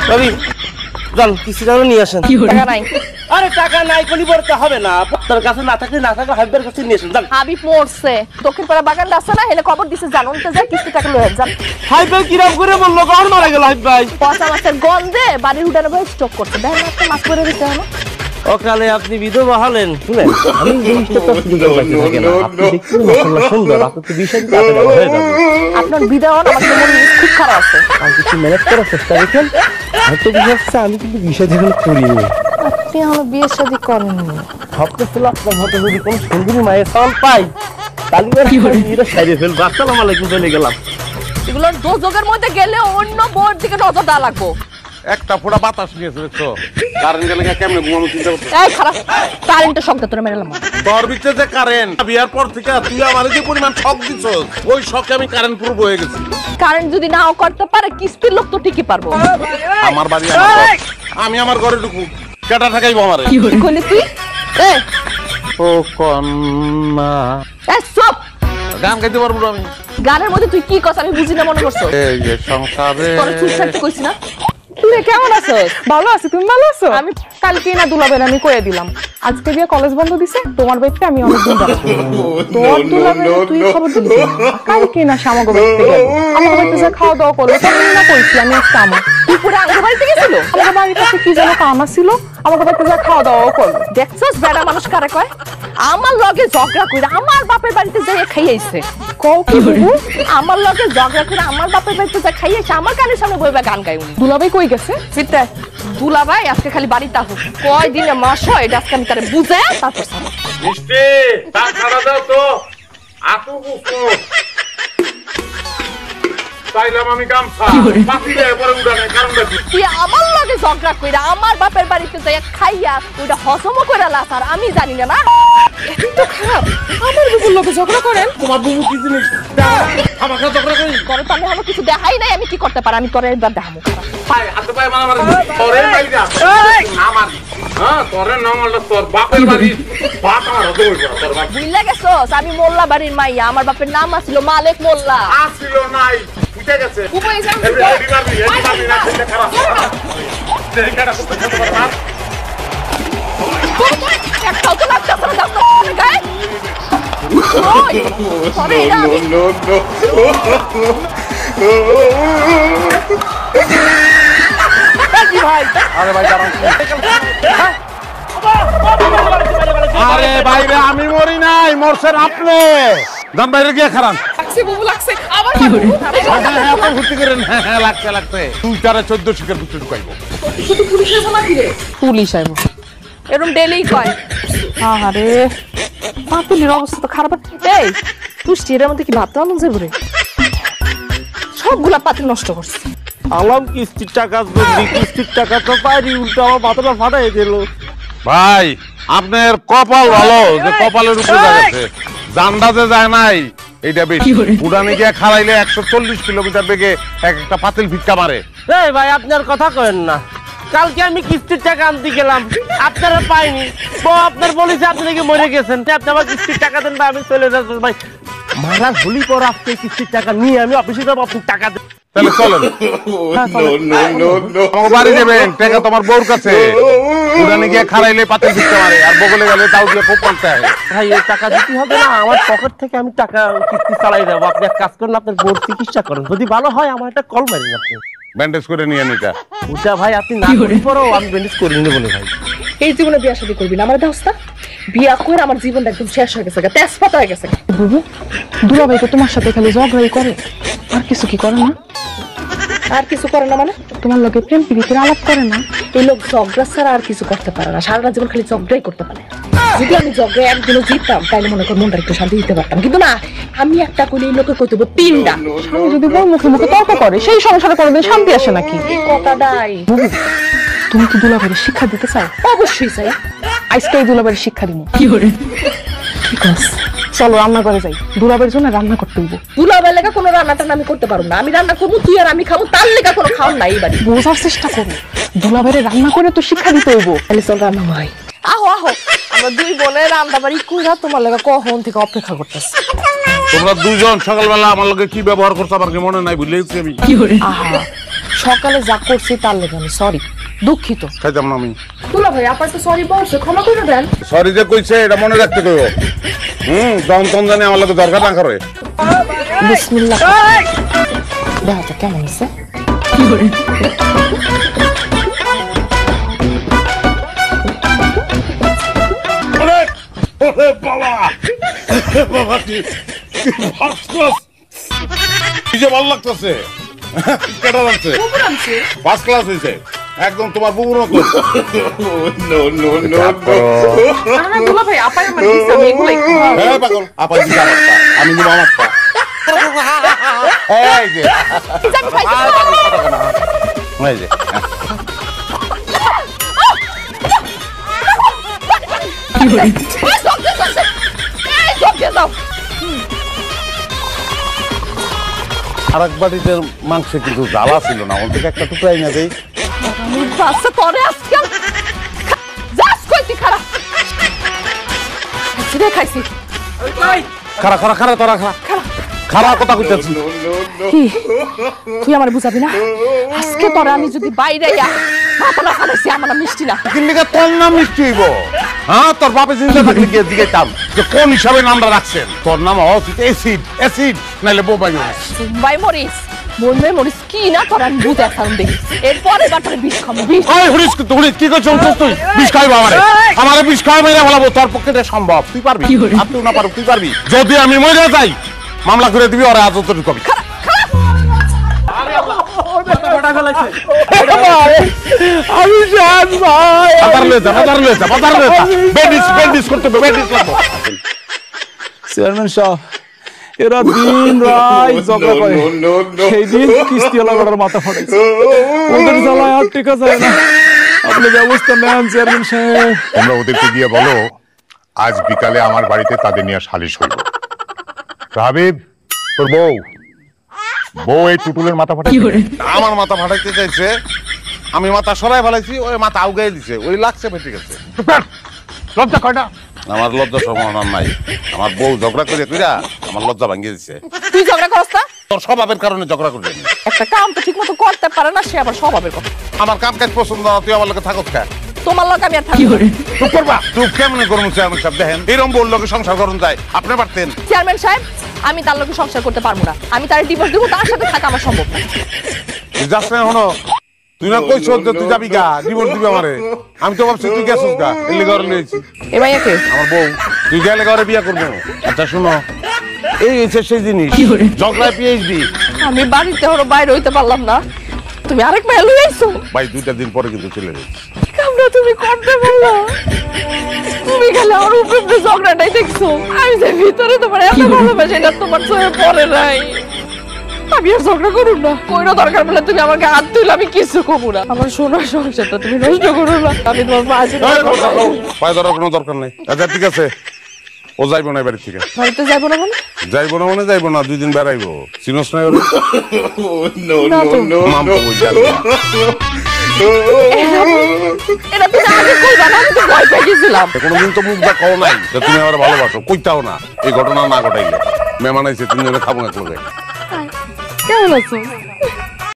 ভাবি যান কিস্তিটাও নিয়ে আসেন। টাকা নাই। আরে টাকা নাই কলি বলতে হবে না, আপনার কাছে না থাকলে হাবিবের কাছে নিয়ে আসেন। হাবিব মরছে, দক্ষিণ পাড়া বাগান আছে না, হেলে খবর দিছে জানুন তো যায় কিস্তি টাকা লয়ে যান। হাবিব ভাই কিরাম করে বললো কখন মারা গেল হাবিব ভাই? পচা মাছের গন্ধে বাড়ির উঠানে ভাই স্টক করছে, দেখেন একটা মাছ করে দিতে হবে। অকালে আপনি বিধবা হলেন। শুনেন আমি জিনিসটা তো সুন্দর লাগছে থাকে না, আপনি দেখতে মাশাআল্লাহ সুন্দর, আপনি তো বিষয় তাড়াতাড়ি হয়ে যাবে। আপনার বিদায় হন, আমার মন খুব খারাপ আছে। আমি কিছু ম্যানেজ করার চেষ্টা করছেন, হয়তো বিষয় আমি কিন্তু বিষয় যেগুলো করিনি। আপনি আমার বিয়ে শাদী করেননি। ভাবতে ছিল আপনার হাতে যদি কোনো সুন্দরী মায়ের সাল পাই তাহলে কি করে এটা সাইডে ফেলবো। আসসালামু আলাইকুম বলে গেলাম। এগুলোর দোজকের মধ্যে গেলে অন্য বোর দিকে নজর দেওয়া লাগবো। একটা ফোঁটা বাতাস নিয়েছে দেখছো, কারেন্ট গেলে কেমনে ঘুমানো চিন্তা করতে। এই খারাপ কারেন্টের শব্দ তোরে মেরেলাম। তোর ভিতরে যে কারেন্ট, বিয়ার পর থেকে তুই আমার যে পরিমাণ শক দিছ, ওই শকে আমি কারেন্ট পুরো বয়ে গেছি। কারেন্ট যদি নাও করতে পারে কিস্তির লোক তো ঠিকই পারবো। আমার বাড়ি আমার ঘর, আমি আমার ঘরে ঢুকু, কেটা ঠেকাইবো আমারে। কি কইলি তুই? ও কন্যা চুপ। গান গাইতে পারবো না আমি। গানের মধ্যে তুই কি কথা আমি বুঝি না মনে করছো? এই যে সংসারে তোর চুপ থাকতে কইছি না? তুই কেমন আছিস? ভালো আছি, তুমি ভালো আছো? আমি কালকে না দুলাবের আমি কয়ে দিলাম আজকে দিয়ে কলেজ বন্ধ দিছে, তোমার বাড়িতে আমি অনেকদিন যাচ্ছি। তোর দুলাবের তুই খবর দিলি কালকে না সামাগো বাড়িতে গেল, আমার বাড়িতে যা খাওয়া দাওয়া করলো তখন না কইছি আমি একটা আমার তুই পুরো আমাদের বাড়িতে গেছিল? আমার বাড়ির কাছে কি যেন কাম ছিল, আমার বাড়িতে যা খাওয়া দাওয়াও করলো। দেখছস বেড়া মানুষ কারে কয়? আমার লগে ঝগড়া কইরা আমার বাপের বাড়িতে যাই খাইয়াইছে। কও কি বলবো? আমার লগে ঝগড়া করে আমার বাপের বাড়িতে যা খাইয়াইছে, আমার কানের সামনে বইবা গান গাই উনি। দুলাভাই কই গেছে? চিন্তা দুলাভাই আজকে খালি বাড়িতে আসুক, কয় দিনে মাস হয় এটা আজকে আমি তারে বুঝে তারপর সামনে। মিষ্টি তা খাওয়া দাও তো আপু বুঝো চাইলাম আমি গামছা পাতিলে পরে উড়ানে কারণটা কি? তুই আমার লগে ঝগড়া কইরা আমার বাপের বাড়িতে যাই খাইয়া ওইটা হজমও করে লাসার আমি জানি না। না তো খারাপ আমার বুবুর লোকে ঝগড়া করেন। তোমার বুবু কি জিনিস আমাকে ঝগড়া করি তোরে তো আমি আমার কিছু দেখাই নাই, আমি কি করতে পারি? আমি তোরে এবার দেখাবো। পাই হাতে পায় মারামারি তোরে মাইরা না মারি। হ্যাঁ তোরে না মারলে তোর বাপের বাড়ি বাপ আমার হতে হইব তোর বাপ বুঝলা গেছস? আমি মোল্লা বাড়ির মাইয়া, আমার বাপের নাম আছিল মালেক মোল্লা। আসিল নাই উঠে গেছে উপরে যাও। এডি মারবি না ছেলে খারাপ দেরি কাটা করতে পারবে না। একটাও তো লাগতেছে না দাও তো গায়ে। ওই সরে এটা আমি কি ভাই? আরে ভাই দাঁড়ান। আরে বাইরে আমি মরি নাই, মরছেন আপনি। যান বাইরে গিয়ে খারান। লাগছে বুবু লাগছে আবার এখন ঘুরতে করেন। হ্যাঁ লাগছে লাগছে। তুই তারা 14 শিকার ভিতরে ঢুকাইবো। শুধু পুলিশের সময় কি রে? পুলিশ আইবো এরকম ডেলি কয়। আরে পাতুলির অবস্থা তো খারাপ। এই তুই স্টিরের মধ্যে কি ভাবতে আনন্দ যাবে? সবগুলা পাতি নষ্ট করছে। আলাম কিস্তির টাকা জলদি, কিস্তির টাকা তো পাইনি, উল্টো আমার মাথাটা ফাটাই দিল। ভাই আপনার কপাল ভালো যে কপালের উপরে যাচ্ছে, জানডা যে যায় নাই এইটা বেশি। উড়ানে গিয়ে খাড়াইলে 140 কিলোমিটার বেগে একটা পাতিল ভিক্ষা মারে। এই ভাই আপনার কথা কয়েন না, কালকে আমি কিস্তির টাকা আনতে গেলাম, আপনারা পাইনি। আপনার বলেছে আপনি নাকি মরে গেছেন, আপনি আমার কিস্তির টাকা দেন বা আমি চলে যাচ্ছি। ভাই মারা হলি পর আপনি কিস্তির টাকা নিয়ে আমি অফিসে যাবো, আপনি টাকা দেন। তাহলে চলেন আমার বাড়ি যাবেন, টাকা তোমার বউর কাছে। উড়ানে গিয়ে খাড়াইলে পাতিল ভিক্ষা মারে, আর বগলে গেলে তাও দিয়ে খুব পাল্টা হয়। ভাই এই টাকা দিতে হবে না, আমার পকেট থেকে আমি টাকা কিস্তি চালাই যাবো। আপনি এক কাজ করেন, আপনার বউর চিকিৎসা করেন, যদি ভালো হয় আমার একটা কল মারেন আপনি। ব্যান্ডেজ করে নিয়ে নিটা ওটা ভাই আপনি না করে পরও আমি ব্যান্ডেজ করে নিয়ে বলে ভাই। এই জীবনে বিয়া শাদী করবি না, আমার ব্যবস্থা বিয়া করে আমার জীবনটা একদম শেষ হয়ে গেছে, তেজপাতা হয়ে গেছে। বুবু দুলাভাই তো তোমার সাথে খালি ঝগড়াই করে, আর কিছু কি করে না? আর কিছু করে না মানে? তোমার লোকে প্রেম প্রীতির আলাপ করে না? এই লোক ঝগড়া ছাড়া আর কিছু করতে পারে না, সারা জীবন খালি ঝগড়াই করতে পারে। যদি আমি ঝগড়ায় একদিনও জিততাম তাইলে মনে কর মনটা একটু শান্তি দিতে পারতাম, কিন্তু না, আমি একটা করলে এই লোকে কইতে হবে 3টা। স্বামী যদি বউ মুখে মুখে তর্ক করে সেই সংসারে কোনোদিন শান্তি আসে নাকি? এই কথাটাই। তুমি কি দুলাভাইয়ের শিক্ষা দিতে চাও? অবশ্যই চাই। আজকে এই দুলাভাইয়ের শিক্ষা দিব। কি করে? ঠিক আছে চলো রান্না করে যাই, দুলাভাইয়ের জন্য রান্না করতে হইব। দুলাভাইয়ের লেগা কোনো রান্নাটা আমি করতে পারবো না, আমি রান্না করবো তুই আর আমি খাবো, তার লেগা কোনো খাওয়ার নাই এই বাড়ি। বোঝার চেষ্টা করো, দুলাভাইয়ের রান্না করে তো শিক্ষা দিতে হইব। তাহলে চল রান্না হয়। আহো আহো, আমরা দুই বোনের রান্না বাড়ি কইরা তোমার লেগা কখন থেকে অপেক্ষা করতেছি। তোমরা দুজন সকালবেলা আমার লগে কি ব্যবহার করছো আমার কি মনে নাই, ভুলে গেছি আমি। আহা সকালে যা করছি তার লেগে আমি সরি, দুঃখিত। খাইতাম না আমি। দুলা ভাই আপনার তো সরি বলছে, ক্ষমা করে দেন। সরি যে কইছে এটা মনে রাখতে কইব। দম তম জানি আমার লাগে দরকার না করে। বিসমিল্লাহ। দেখা তো কেমন আছে। বাবা কি ফার্স্ট ক্লাস, কি যে ভালো লাগতেছে। কেটা লাগছে? ফার্স্ট ক্লাস হয়েছে একদম তোমার বুবুর মতো। দুলা ভাই আপাই আমার দিছে, আমি এগুলাই খাবো। হ্যাঁ পাগল, আপাই দিকে আমারটা, আমি নিব আমারটা। এই যে এই যে আরেক বাড়িতে মাংসে কিন্তু জ্বালা ছিল না, ওর থেকে একটা টুকরাই না দেই। খারা খারা খারা তোরা খা খারা কথা কইতেছি। কি তুই আমার বুঝাবি না? আজকে তোরা আমি যদি বাইরে মাথাটা ফাটাইছি, আমার মিষ্টি না। কিন্তু তোর নাম মিষ্টি হইব? হ্যাঁ, তোর বাপে চিন্তা থাকলে গিয়ে জিজ্ঞাসাম যে কোন হিসাবে নামটা রাখছেন। তোর নাম অ্যাসিড, অ্যাসিড নাইলে বোবাই মরিস। বোম্বাই মরিস, বোম্বাই মরিস কি না তোর আমি বুঝে আসলাম দেখি। এরপরে বাটারে বিষ খাবো, বিষ। ওই হরিস তুই কি করছিস? তুই বিষ খাইবো আমারে বিষ খাওয়া মেরে ফেলাবো। তোর পক্ষে এটা সম্ভব? তুই পারবি? আর তুই না পারবি, তুই পারবি? যদি আমি মরে যাই মামলা করে দিবি, ওরা আজত কবি। আমি জান ভাই, চেয়ারম্যান সাহেব, এরা দিন রাত ঝগড়া করে, সেই দিন কিস্তিওয়ালা গড়ার মাথা ফাটাইছে। ওদের জ্বালায় আর টেকা যায় না, আপনি ব্যবস্থা নেন চেয়ারম্যান সাহেব। তোমরা ওদেরকে গিয়ে বলো আজ বিকালে আমার বাড়িতে তাদের নিয়ে সালিশ হইব। রাবিব, তোর বউ এই টুটুলের মাথা ফাটাইছে। আমার মাথা ফাটাইতে চাইছে, আমি মাথা সরাই ফেলাইছি, ওই মাথা আউগাই দিছে, ওই লাগছে বেঁচে গেছে। লজ্জা কয়টা? আমার লজ্জা সম্ভাবনা নাই। আমার বউ ঝগড়া করে কইরা আমার লজ্জা ভাঙিয়ে দিছে। তুই ঝগড়া করছ না? তোর স্বভাবের কারণে ঝগড়া করলি। একটা কাম তো ঠিক মতো করতে পারে না, সে আবার স্বভাবের কথা। আমার কাম কাজ পছন্দ না, তুই আমার লোকে থাকত খা। তোমার লোক আমি আর থাকি। চুপ করবা। চুপ কেমনে করবো চেয়ারম্যান সাহেব? দেখেন এরকম বউর লোকে সংসার করুন যায়, আপনি পারতেন। চেয়ারম্যান সাহেব, আমি তার লোকে সংসার করতে পারবো না। আমি তার ডিভোর্স দিব, তার সাথে থাকা আমার সম্ভব না। তুই যাস না হনো? তুই না কইছ যে তুই যাবি গা, ডিভোর্স দিবি আমারে। আমি তো ভাবছি তুই গেছিস গা, এলি ঘরে নিয়েছি। এ ভাইয়াকে আমার বউ, তুই গেলে ঘরে বিয়া করবো। আচ্ছা শুনো, এই হচ্ছে সেই জিনিস, ঝগড়ায় পিএইচডি। আমি বাড়িতে হলো বাইরে হইতে পারলাম না, তুমি আরেক মেয়ে লই আইছো। ভাই 2টা দিন পরে কিন্তু চলে যাচ্ছি। কামটা তুমি করতে পারলা? তুমি গেলে আর উপরে ঝগড়াটাই দেখছো। আমি যে ভিতরে তোমার এত ভালোবাসি, এটা তোমার চোখে পড়ে নাই। আমি আর ঝগড়া করুন না, কোনো দরকার বলে তুমি আমাকে হাত তুলে, আমি কিছু করবো না। আমার সোনার সংসারটা তুমি নষ্ট করো না। আমি তোমার পাশে পায়ে ধরার কোনো দরকার নেই। আচ্ছা ঠিক আছে, ও যাইবো না বাড়ি থেকে। বাড়িতে যাবো না মানে? যাইবো না মানে যাইবো না, 2 দিন বেড়াইবো। চিনস না ওরে? না তো। মাম তো বই জানি না। এটা তুমি আগে কইবা না, আমি তো ভয় পেয়ে গেছিলাম। কোনোদিন তো মুখ দেখাও নাই যে তুমি আমার ভালোবাসো, কইতাও না। এই ঘটনা না ঘটাইলে মেহমান আইছে, 3 জনে খাবো এক লগে। কেমন আছো?